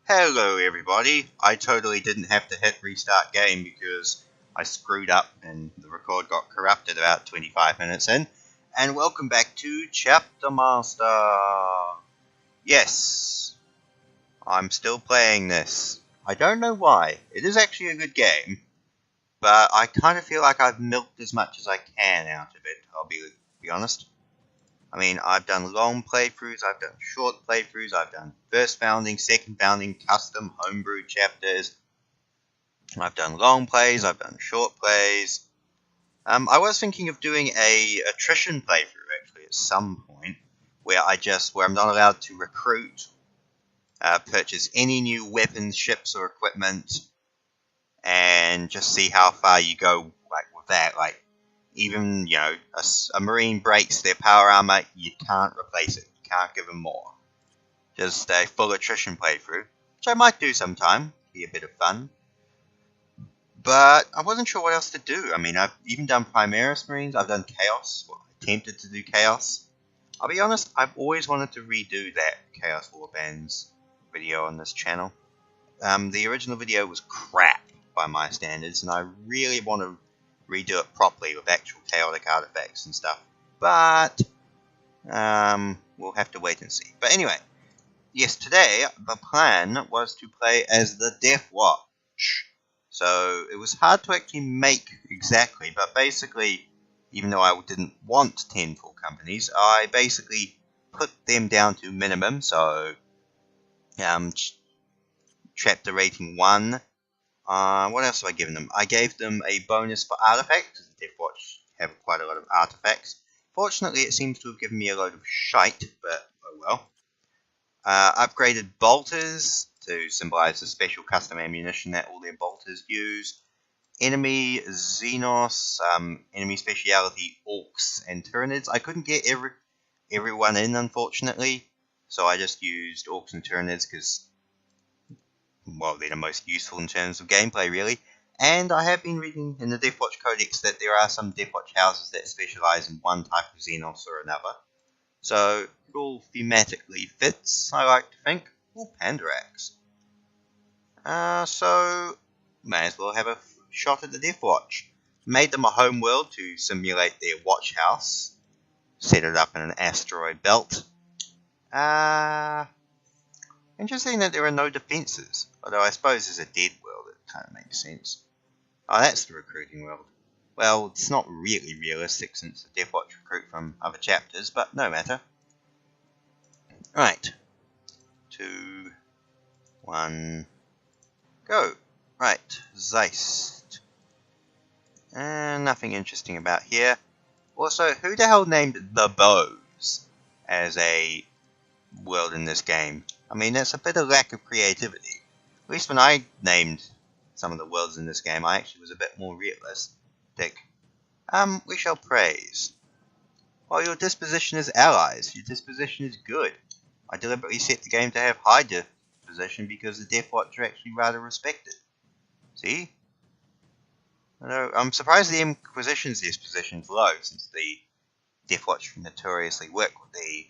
Hello everybody, I totally didn't have to hit restart game because I screwed up and the record got corrupted about 25 minutes in. And welcome back to Chapter Master. Yes, I'm still playing this. I don't know why. It is actually a good game, but I kind of feel like I've milked as much as I can out of it, I'll be honest. I mean, I've done long playthroughs, I've done short playthroughs, I've done first founding, second founding, custom, homebrew chapters. I've done long plays, I've done short plays. I was thinking of doing a attrition playthrough actually at some point, where I'm not allowed to recruit, purchase any new weapons, ships, or equipment, and just see how far you go with that. Even, a Marine breaks their power armor, you can't replace it. You can't give them more. Just a full attrition playthrough, which I might do sometime. Be a bit of fun. But I wasn't sure what else to do. I mean, I've even done Primaris Marines. I've done Chaos. Well, attempted to do Chaos. I'll be honest, I've always wanted to redo that Chaos Warbands video on this channel. The original video was crap by my standards, and I really want to redo it properly with actual chaotic artifacts and stuff, but we'll have to wait and see. But anyway, yes, today the plan was to play as the Deathwatch. So it was hard to actually make exactly, but basically, even though I didn't want 10 full companies, I basically put them down to minimum. So chapter rating 1. What else have I given them? I gave them a bonus for artifacts, because the Deathwatch have quite a lot of artifacts. Fortunately, it seems to have given me a load of shite, but oh well. Upgraded bolters to symbolize the special custom ammunition that all their bolters use. Enemy Xenos, enemy speciality Orcs and Tyranids. I couldn't get everyone in, unfortunately, so I just used Orcs and Tyranids because, well, they're the most useful in terms of gameplay, really. And I have been reading in the Deathwatch Codex that there are some Deathwatch houses that specialize in one type of Xenos or another. So it all thematically fits, I like to think. Ooh, Pandarax. So may as well have a shot at the Deathwatch. Made them a home world to simulate their watch house. Set it up in an asteroid belt. Interesting that there are no defences, although I suppose there's a dead world, it kind of makes sense. Oh, that's the recruiting world. Well, it's not really realistic since the Deathwatch recruit from other chapters, but no matter. Right. 2, 1, go. Right, Zeist. Nothing interesting about here. Also, who the hell named the Bows as a world in this game? I mean, that's a bit of lack of creativity. At least when I named some of the worlds in this game, I actually was a bit more realistic. We shall praise. Well, your disposition is allies. Your disposition is good. I deliberately set the game to have high disposition because the Deathwatch are actually rather respected. See? Although, I'm surprised the Inquisition's disposition is low, since the Deathwatch notoriously work with the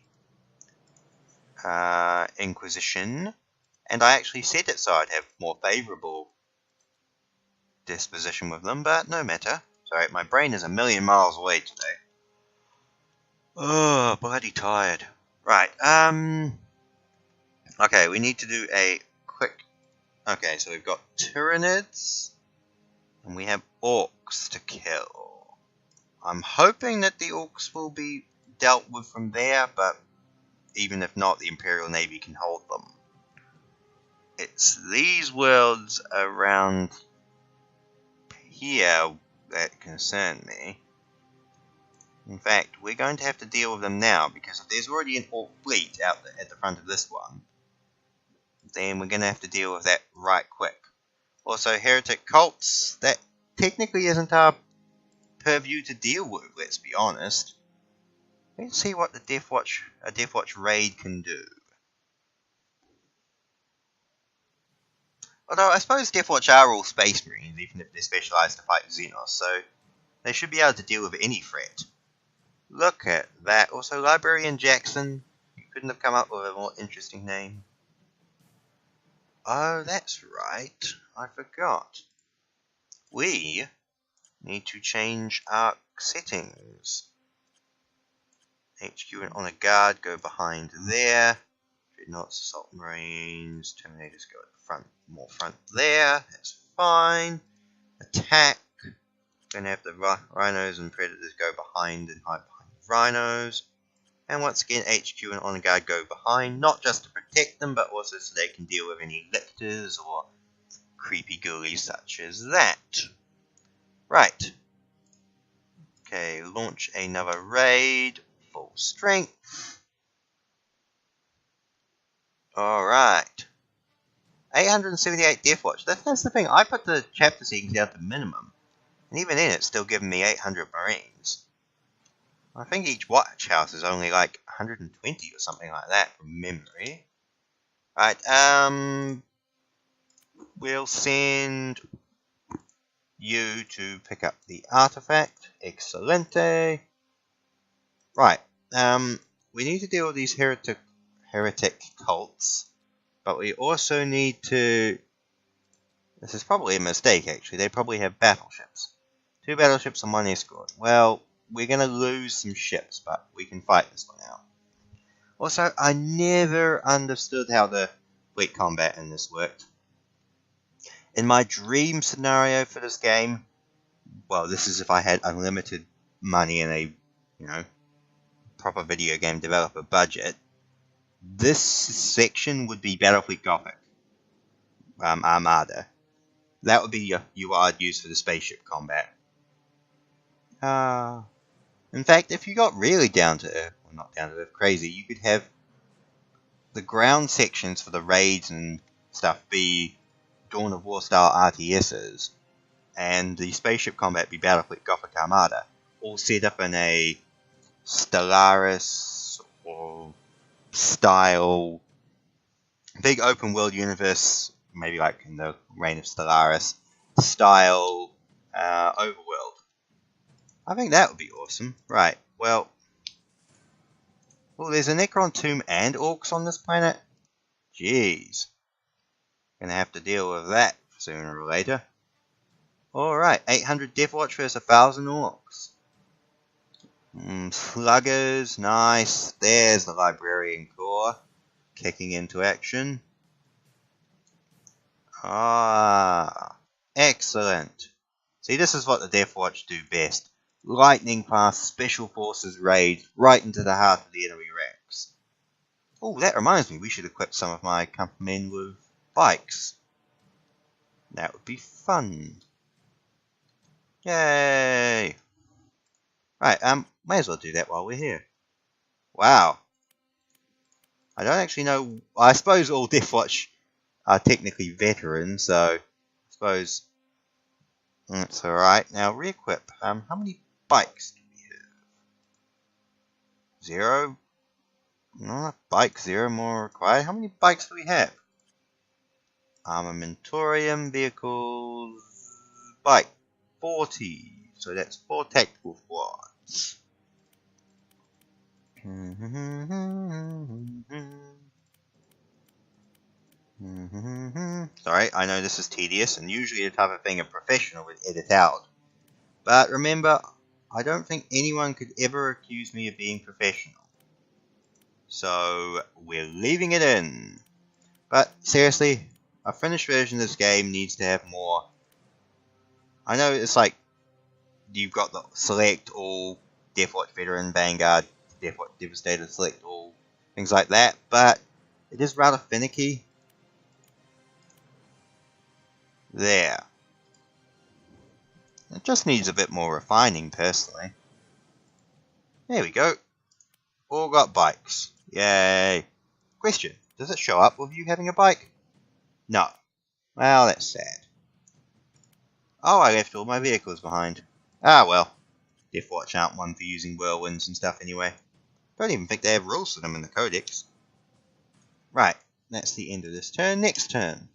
Inquisition, and I actually set it so I'd have more favourable disposition with them, but no matter. Sorry, my brain is a million miles away today. Oh, bloody tired. Right, okay, we need to do a quick... Okay, so we've got Tyranids, and we have Orcs to kill. I'm hoping that the Orcs will be dealt with from there, but even if not, the Imperial Navy can hold them. It's these worlds around here that concern me. In fact, we're going to have to deal with them now, because if there's already an Orc fleet out at the front of this one, then we're going to have to deal with that right quick. Also, heretic cults, that technically isn't our purview to deal with, let's be honest. Let's see what a Deathwatch raid can do. Although, I suppose Deathwatch are all Space Marines, even if they're specialised to fight Xenos, so they should be able to deal with any threat. Look at that. Also, Librarian Jackson. You couldn't have come up with a more interesting name. Oh, that's right. I forgot. We need to change our settings. HQ and Honor Guard go behind there. Dreadnoughts, Assault Marines, Terminators go at the front, more front there. That's fine. Attack. Gonna have the Rhinos and Predators go behind and hide behind the Rhinos. And once again, HQ and Honor Guard go behind, not just to protect them, but also so they can deal with any lictors or creepy ghoulies such as that. Right. Okay, launch another raid. Full strength. Alright. 878 Deathwatch. That's the thing. I put the chapter settings down to minimum. And even then, it's still giving me 800 Marines. I think each watch house is only like 120 or something like that from memory. Right, we'll send you to pick up the artifact. Excelente. Right, we need to deal with these heretic cults, but we also need to... This is probably a mistake, actually. They probably have battleships. 2 battleships and 1 escort. Well, we're going to lose some ships, but we can fight this one out. Also, I never understood how the fleet combat in this worked. In my dream scenario for this game, well, this is if I had unlimited money and a, proper video game developer budget, this section would be Battlefleet Gothic Armada. That would be your UI I'd use for the spaceship combat. In fact, if you got really down to earth, well, not down to earth, crazy, you could have the ground sections for the raids and stuff be Dawn of War style RTSs, and the spaceship combat be Battlefleet Gothic Armada, all set up in a Stellaris or style big open world universe, maybe like in the Reign of Stellaris style overworld. I think that would be awesome. Right, well, there's a Necron tomb and orcs on this planet. Jeez. Gonna have to deal with that sooner or later. Alright, 800 Deathwatch versus 1000 orcs. Sluggers, nice. There's the Librarian Corps kicking into action. Excellent. See, this is what the Deathwatch do best. Lightning fast special forces raids right into the heart of the enemy ranks. Oh, that reminds me, we should equip some of my company with bikes. That would be fun. Yay! Right, may as well do that while we're here. Wow. I don't actually know. I suppose all Deathwatch are technically veterans, so I suppose that's alright. Now, re-equip. How many bikes do we have? 0? No, bike 0 more required. How many bikes do we have? Armamentorium vehicles. Bike 40. So that's 4 tactical quads. Sorry, I know this is tedious, and usually the type of thing a professional would edit out. But remember, I don't think anyone could ever accuse me of being professional. So, we're leaving it in. But, seriously, a finished version of this game needs to have more... I know it's like, you've got the select all, Deathwatch Veteran, Vanguard, Deathwatch Devastator, select all, things like that, but it is rather finicky. There. It just needs a bit more refining, personally. There we go. All got bikes. Yay. Question, does it show up with you having a bike? No. Well, that's sad. Oh, I left all my vehicles behind. Ah, well. Deathwatch aren't one for using whirlwinds and stuff anyway. Don't even think they have rules for them in the codex. Right, that's the end of this turn. Next turn.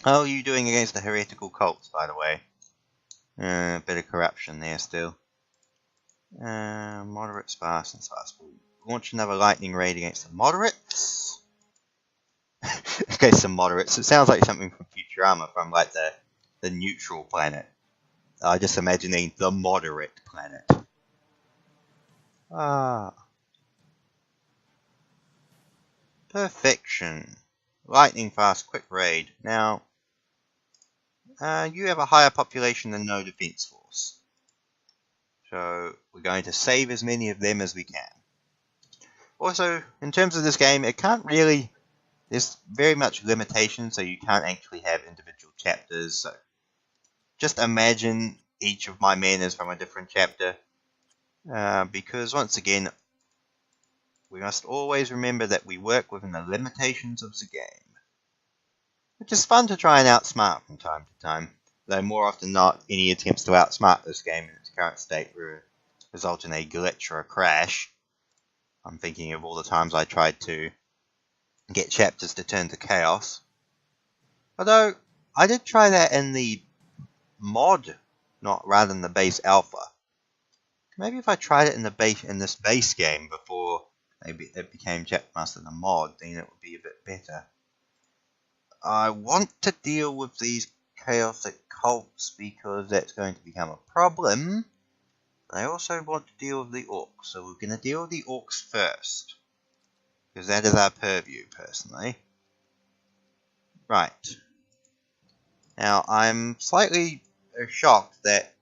How are you doing against the heretical cults, by the way? A bit of corruption there still. Moderate, sparse, and sparse. We'll launch another lightning raid against the moderates. Okay, some moderates. It sounds like something from Futurama, from like the neutral planet. Just imagining the moderate planet. Ah, perfection. Lightning fast, quick raid. Now, you have a higher population and no defense force. So, we're going to save as many of them as we can. Also, in terms of this game, it can't really... There's very much limitations, so you can't actually have individual chapters. So, just imagine each of my men is from a different chapter. Because, once again, we must always remember that we work within the limitations of the game. Which is fun to try and outsmart from time to time, though more often than not, any attempts to outsmart this game in its current state will result in a glitch or a crash. I'm thinking of all the times I tried to get chapters to turn to chaos. Although, I did try that in the mod, not rather than the base alpha. Maybe if I tried it in this base game before maybe it became Chapmaster the mod, then it would be a bit better. I want to deal with these chaotic cults because that's going to become a problem. But I also want to deal with the orcs, so we're going to deal with the orcs first. Because that is our purview, personally. Right. Now, I'm slightly shocked that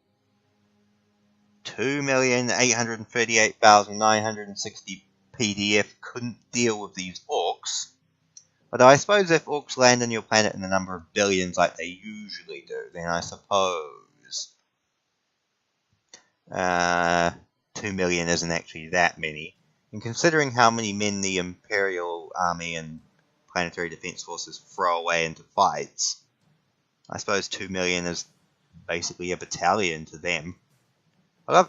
2,838,960 PDF couldn't deal with these orcs. But I suppose if orcs land on your planet in a number of billions like they usually do, then I suppose 2 million isn't actually that many. And considering how many men the Imperial Army and Planetary Defense Forces throw away into fights, I suppose 2 million is basically a battalion to them. I love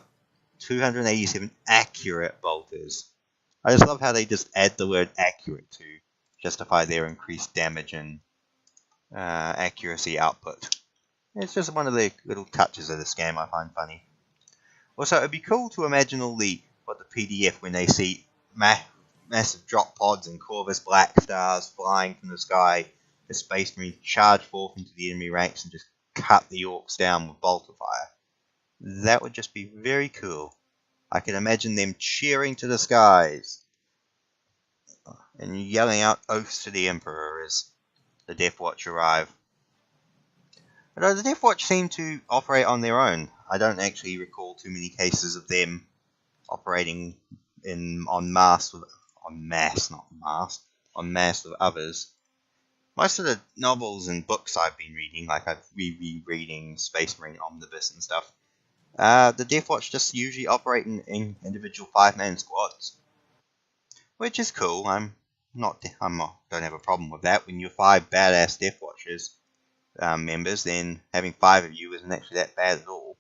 287 accurate bolters. I just love how they just add the word accurate to justify their increased damage and accuracy output. It's just one of the little touches of this game I find funny. Also, it'd be cool to imagine what the PDF when they see massive drop pods and Corvus Black Stars flying from the sky, the Space Marines charge forth into the enemy ranks and just cut the orcs down with bolter fire. That would just be very cool. I can imagine them cheering to the skies and yelling out oaths to the Emperor as the Deathwatch arrive. Although the Deathwatch seem to operate on their own, I don't actually recall too many cases of them operating en masse with others. Most of the novels and books I've been reading, like I've been reading Space Marine Omnibus and stuff, the Deathwatch just usually operate in individual 5-man squads, which is cool. I don't have a problem with that. When you're 5 badass Deathwatchers members, then having 5 of you isn't actually that bad at all.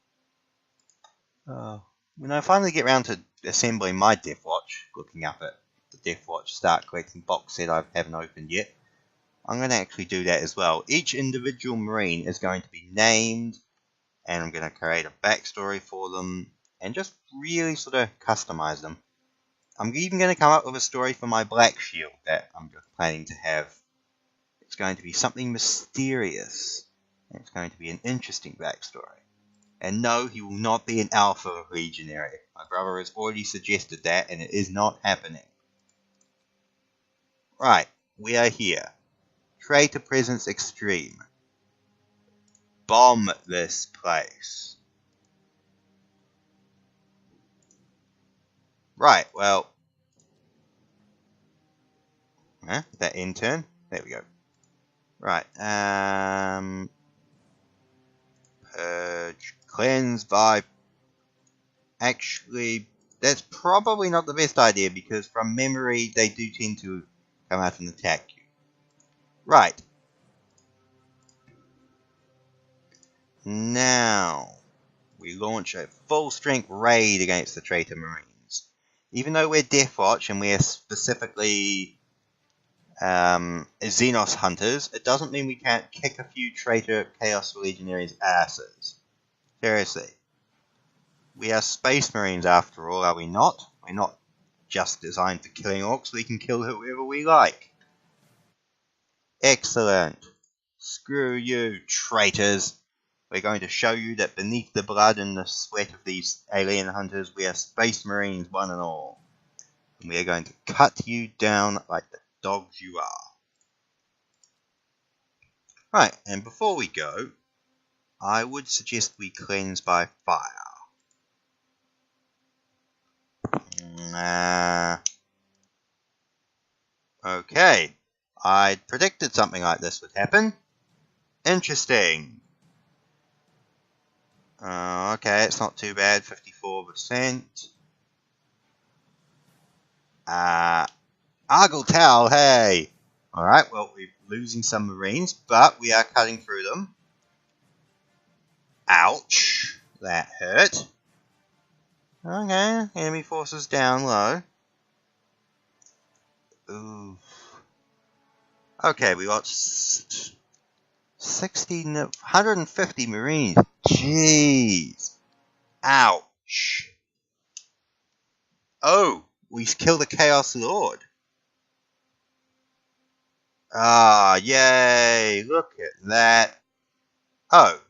When I finally get around to assembling my Deathwatch, looking up at the Deathwatch Start Collecting box set I haven't opened yet, I'm going to actually do that as well. Each individual Marine is going to be named, and I'm going to create a backstory for them, and just really sort of customize them. I'm even going to come up with a story for my Black Shield that I'm planning to have. It's going to be something mysterious, and it's going to be an interesting backstory. And no, he will not be an Alpha Legionary. My brother has already suggested that, and it is not happening. Right, we are here. Traitor Presence Extreme. Bomb this place. Right, well... that intern? There we go. Right, purge, cleanse, vibe. Actually, that's probably not the best idea, because from memory, they do tend to come out and attack you. Right. Now, we launch a full-strength raid against the Traitor Marines. Even though we're Deathwatch and we're specifically Xenos Hunters, it doesn't mean we can't kick a few Traitor Chaos Legionaries' asses. Seriously. We are Space Marines after all, are we not? We're not just designed for killing orcs, we can kill whoever we like. Excellent. Screw you, traitors. We're going to show you that beneath the blood and the sweat of these alien hunters, we are Space Marines one and all. And we are going to cut you down like the dogs you are. Right, and before we go, I would suggest we cleanse by fire. Okay, I predicted something like this would happen. Interesting. Okay, it's not too bad, 54%. Argletal, hey! Alright, well, we're losing some Marines, but we are cutting through them. Ouch! That hurt. Okay, enemy forces down low. Ooh. Okay, we got 150 Marines. Jeez. Ouch. Oh, we killed the Chaos Lord. Ah, yay. Look at that. Oh.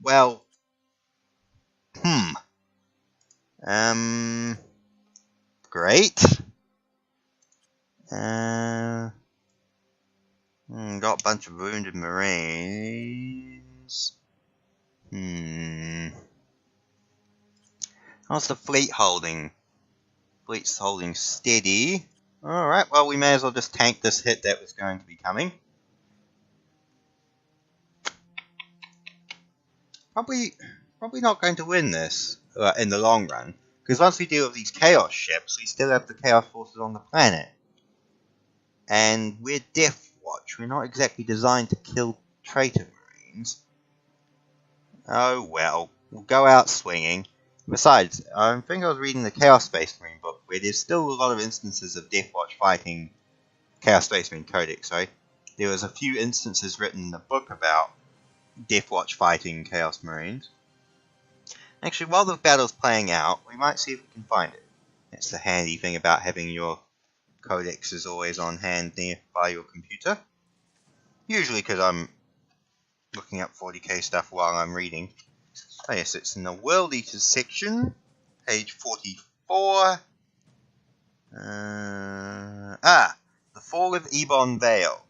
Well. Great. Got a bunch of wounded Marines. How's the fleet holding? Fleet's holding steady. Alright, well, we may as well just tank this hit that was going to be coming. Probably not going to win this in the long run. Because once we deal with these Chaos ships, we still have the Chaos forces on the planet. And we're Deathwatch. We're not exactly designed to kill traitor Marines. Oh well, we'll go out swinging. Besides, I think I was reading the Chaos Space Marine book, where there's still a lot of instances of Deathwatch fighting Chaos Space Marine Codex, right? There was a few instances written in the book about Deathwatch fighting Chaos Marines. Actually, while the battle's playing out, we might see if we can find it. That's the handy thing about having your codexes always on hand nearby your computer. Usually because I'm looking up 40k stuff while I'm reading. Oh yes, it's in the World Eaters section, page 44. The Fall of Ebon Vale.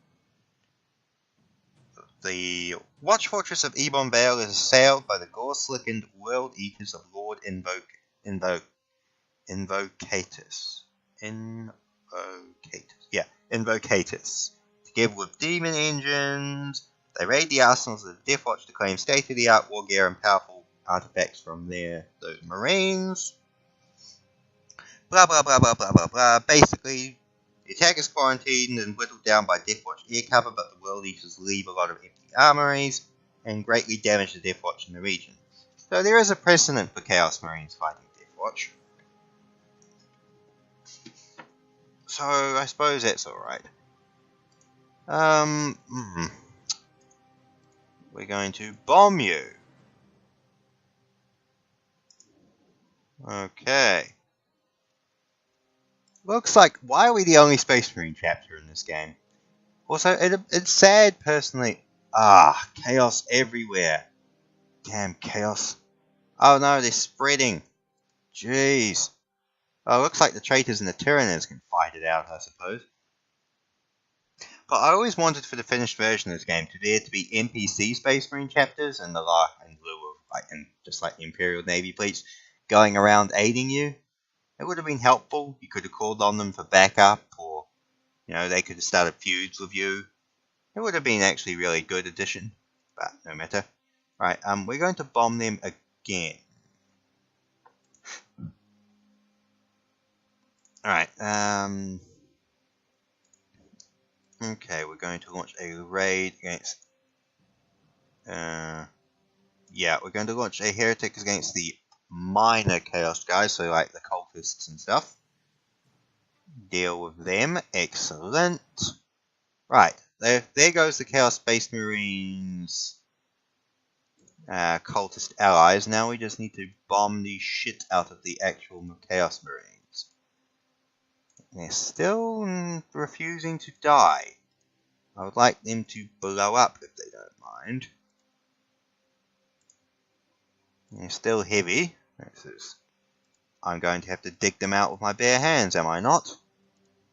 The Watch Fortress of Ebon Vale is assailed by the gore-slickened World Eaters of Lord Invocatus. Invocatus. Together with demon engines, they raid the arsenals of the Deathwatch to claim state-of-the-art war gear and powerful artifacts from those Marines. Blah blah blah blah blah blah blah. Basically, the attack is quarantined and whittled down by Deathwatch air cover, but the World Eaters leave a lot of empty armories and greatly damage the Deathwatch in the region. So there is a precedent for Chaos Marines fighting Deathwatch. So I suppose that's alright. We're going to bomb you. Okay. Looks like, why are we the only Space Marine chapter in this game? Also, it's sad personally. Chaos everywhere. Damn chaos. Oh no, they're spreading. Jeez. Oh, looks like the traitors and the tyranners can fight it out, I suppose. But I always wanted for the finished version of this game to there to be NPC Space Marine chapters in lieu of just like Imperial Navy fleets going around aiding you. It would have been helpful. You could have called on them for backup, or they could have started feuds with you. It would have been actually a really good addition, but no matter. Right, we're going to bomb them again. Alright, okay, we're going to launch a raid against... we're going to launch a heretic against the minor chaos guys, so like the cultists and stuff. Deal with them. Excellent. Right, there goes the Chaos Space Marines cultist allies. Now we just need to bomb the shit out of the actual Chaos Marines. They're still refusing to die. I would like them to blow up if they don't mind. They're still heavy. I'm going to have to dig them out with my bare hands, am I not?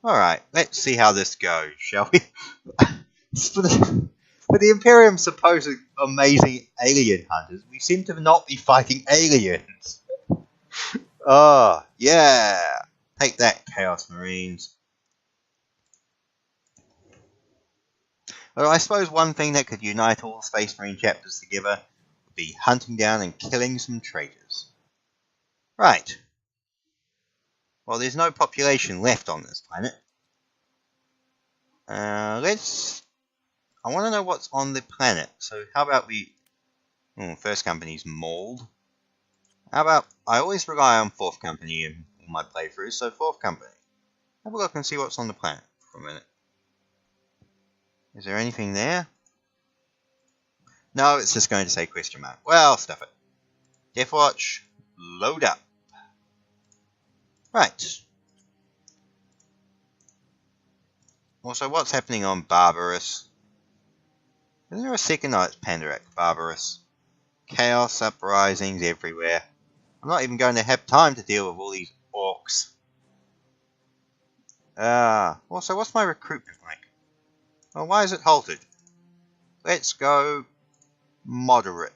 Alright, let's see how this goes, shall we? For the Imperium's supposed amazing alien hunters, we seem to not be fighting aliens. Oh, yeah! Take that, Chaos Marines. Well, I suppose one thing that could unite all Space Marine chapters together would be hunting down and killing some traitors. Right. Well, there's no population left on this planet. I want to know what's on the planet. So how about we... first company's mauled. How about... I always rely on fourth company in all my playthroughs, so fourth company. Have a look and see what's on the planet for a minute. Is there anything there? No, it's just going to say question mark. Well, stuff it. Deathwatch, load up. Right. Also, what's happening on Barbarous? Isn't there a second? No, it's Pandarak. Barbarous. Chaos uprisings everywhere. I'm not even going to have time to deal with all these orcs. Also, what's my recruitment like? Well, why is it halted? Let's go moderate.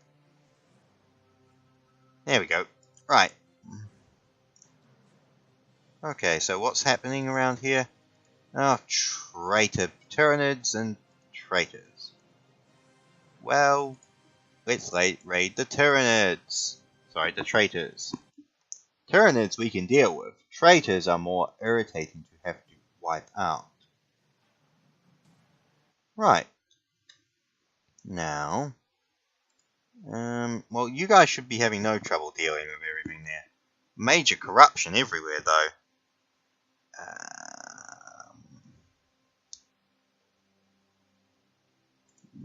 There we go. Right. Okay, so what's happening around here? Oh, traitor. Tyranids and traitors. Well, let's raid the Tyranids. Sorry, the traitors. Tyranids we can deal with. Traitors are more irritating to have to wipe out. Right. Now, well, you guys should be having no trouble dealing with everything there. Major corruption everywhere, though.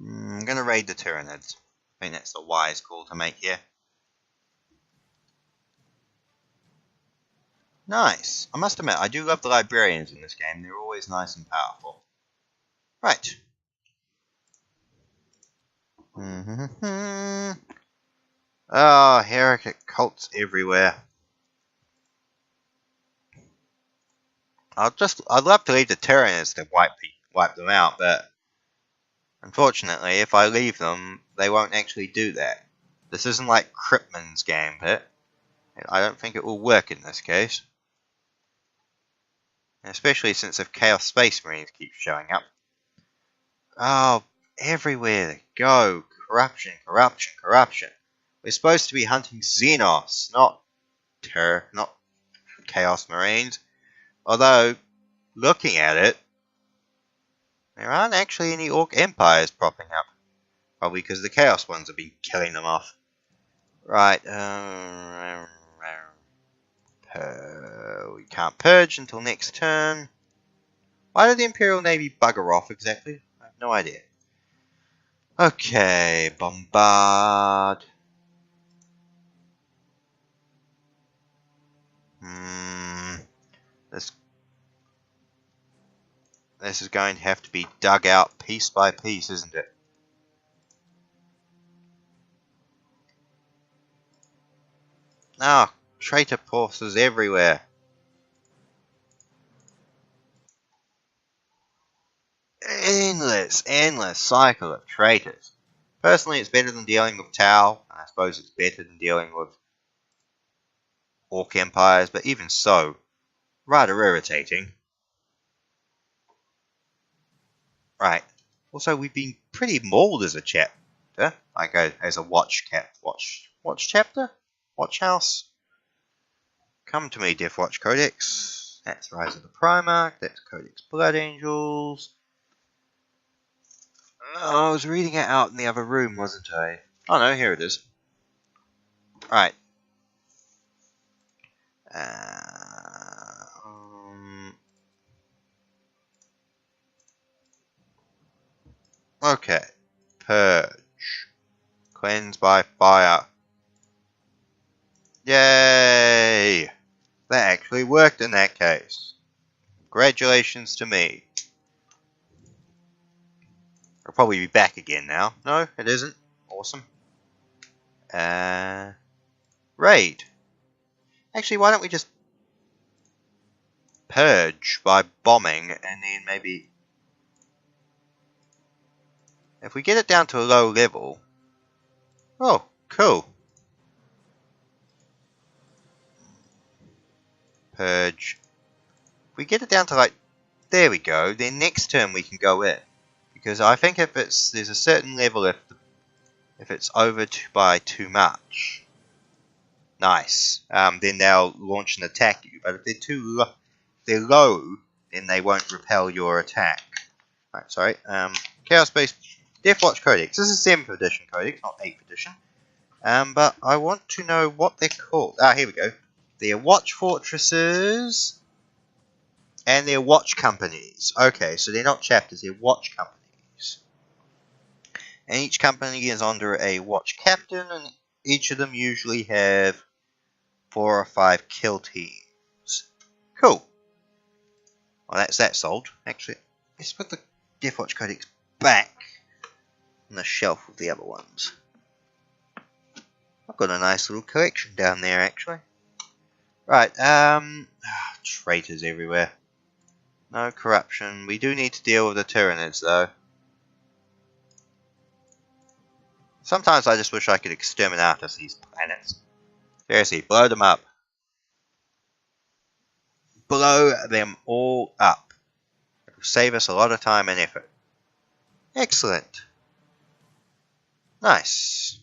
I'm going to raid the Tyranids. I think that's the wise call to make here. Nice. I must admit, I do love the librarians in this game. They're always nice and powerful. Right. Oh, heretic cults everywhere. I'd love to leave the Tyranids to wipe them out, but unfortunately, if I leave them, they won't actually do that. This isn't like Cryptman's gambit. I don't think it will work in this case. Especially since the Chaos Space Marines keep showing up. Oh, everywhere they go. Corruption, corruption, corruption. We're supposed to be hunting Xenos, not Chaos Marines. Although, looking at it, there aren't actually any Orc Empires popping up. Probably because the Chaos ones have been killing them off. Right, we can't purge until next turn. Why did the Imperial Navy bugger off exactly? I have no idea. Okay, bombard. This is going to have to be dug out piece by piece, isn't it? Ah, traitor forces everywhere. Endless cycle of traitors. Personally, it's better than dealing with Tau, and I suppose it's better than dealing with Orc Empires, but even so, rather irritating. Right. Also, we've been pretty mauled as a chapter, like as a watch chapter? Watch house? Come to me, Deathwatch Codex. That's Rise of the Primarch, that's Codex Blood Angels. Oh, I was reading it out in the other room, wasn't I? Oh no, here it is. Right. Okay. Purge. Cleanse by fire. Yay! That actually worked in that case. Congratulations to me. probably be back again now. No, it isn't. Awesome. Raid. Actually, why don't we just purge by bombing, and then maybe if we get it down to a low level. Oh, cool. Purge. If we get it down to like, there we go, then next turn we can go in. Because I think if there's a certain level if it's over by too much. Nice. Then they'll launch and attack you. But if they're low, then they won't repel your attack. Right, sorry. Chaos-based Deathwatch Codex. This is 7th edition Codex, not 8th edition. But I want to know what they're called. Ah, here we go. They're watch fortresses and they're watch companies. Okay, so they're not chapters, they're watch companies. And each company is under a watch captain, and each of them usually have 4 or 5 kill teams. Cool. Well, that's that solved. Actually, let's put the Deathwatch Codex back on the shelf with the other ones. I've got a nice little collection down there, actually. Right, traitors everywhere. No corruption. We do need to deal with the Tyranids, though. Sometimes I just wish I could exterminate us these planets. Seriously, blow them up. Blow them all up. It will save us a lot of time and effort. Excellent. Nice.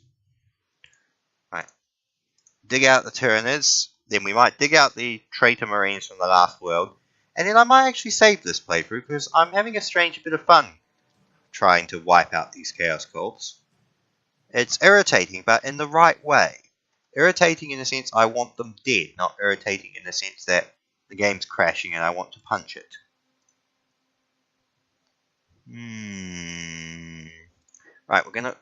Right. Dig out the Tyranids. Then we might dig out the traitor marines from the last world. And then I might actually save this playthrough because I'm having a strange bit of fun trying to wipe out these chaos cults. It's irritating, but in the right way. Irritating in the sense I want them dead, not irritating in the sense that the game's crashing and I want to punch it. Right, we're going to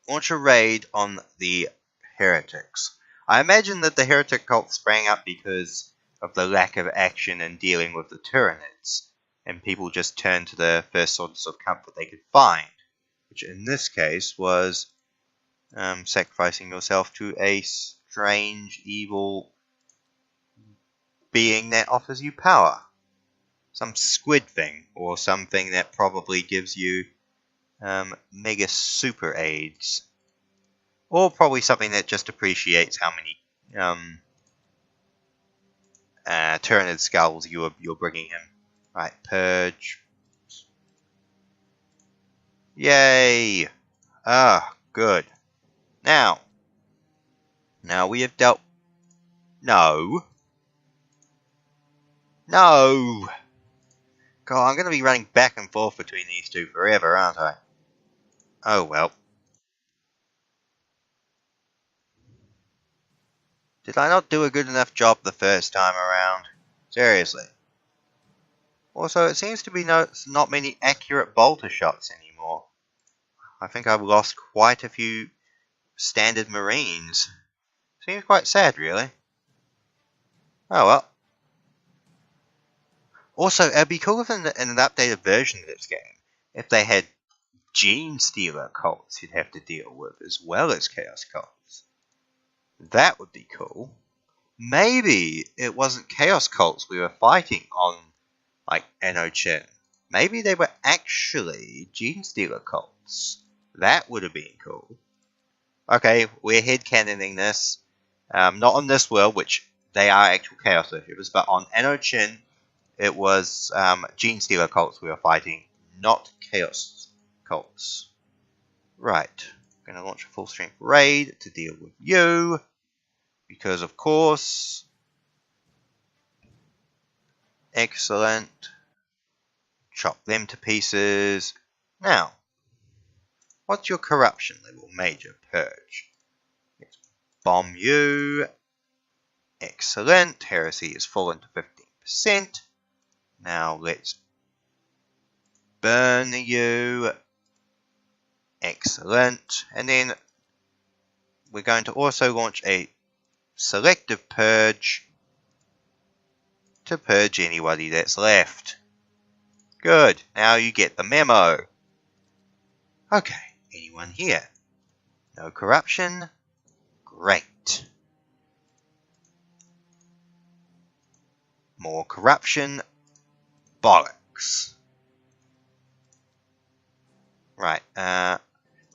launch a raid on the heretics. I imagine that the heretic cult sprang up because of the lack of action in dealing with the Tyranids, and people just turned to the first source of comfort they could find, which in this case was sacrificing yourself to a strange, evil being that offers you power. Some squid thing, or something that probably gives you mega super aids. Or probably something that just appreciates how many Tyranid skulls you're bringing him. Right, purge. Yay! Ah, good. Now we have dealt. No. God, I'm going to be running back and forth between these two forever, aren't I? Oh well. Did I not do a good enough job the first time around? Seriously. Also, it seems to be not many accurate bolter shots anymore. I think I've lost quite a few standard marines. Seems quite sad, really. Oh well. Also, it'd be cool if in an updated version of this game, if they had Gene Stealer cults you'd have to deal with, as well as Chaos cults. That would be cool. Maybe it wasn't Chaos cults we were fighting on, like, Eno-Chin. Maybe they were actually Gene Stealer cults. That would have been cool. Okay, we're headcanoning this. Not on this world, which they are actual Chaos worshippers, but on Eno-Chin, it was Gene Stealer cults we were fighting, not Chaos cults. Right. I'm going to launch a full strength raid to deal with you. Because, of course. Excellent. Chop them to pieces. Now, what's your corruption level? Major purge. Let's bomb you. Excellent. Heresy is fallen to 15%. Now let's burn you. Excellent. And then we're going to also launch a selective purge to purge anybody that's left. Good. Now you get the memo. Okay, anyone here? No corruption? Great. More corruption? Bollocks. Right, I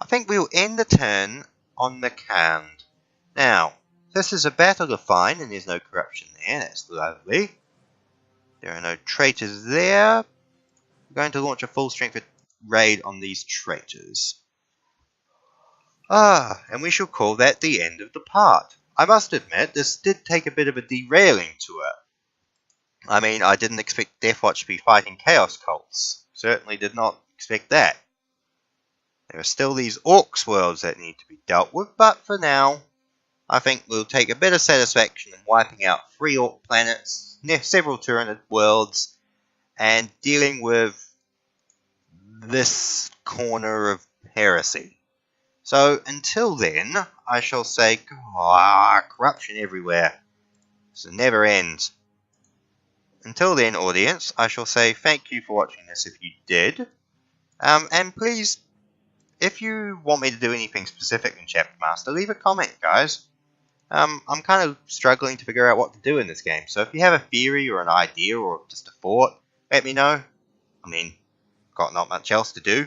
think we'll end the turn on the Khand. Now, this is a battle to find, and there's no corruption there. That's lovely. There are no traitors there. We're going to launch a full-strength raid on these traitors. And we shall call that the end of the part. I must admit, this did take a bit of a derailing to it. I mean, I didn't expect Deathwatch to be fighting Chaos Cults. Certainly did not expect that. There are still these Orcs worlds that need to be dealt with, but for now, I think we'll take a bit of satisfaction in wiping out 3 Orc planets, several Tyranid worlds, and dealing with this corner of heresy. So, until then, I shall say, corruption everywhere. This never ends. Until then, audience, I shall say thank you for watching this if you did. And please, if you want me to do anything specific in Chapter Master, leave a comment, guys. I'm kind of struggling to figure out what to do in this game, so if you have a theory or an idea or just a thought, let me know. I mean, got not much else to do.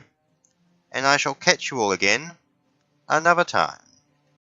And I shall catch you all again another time.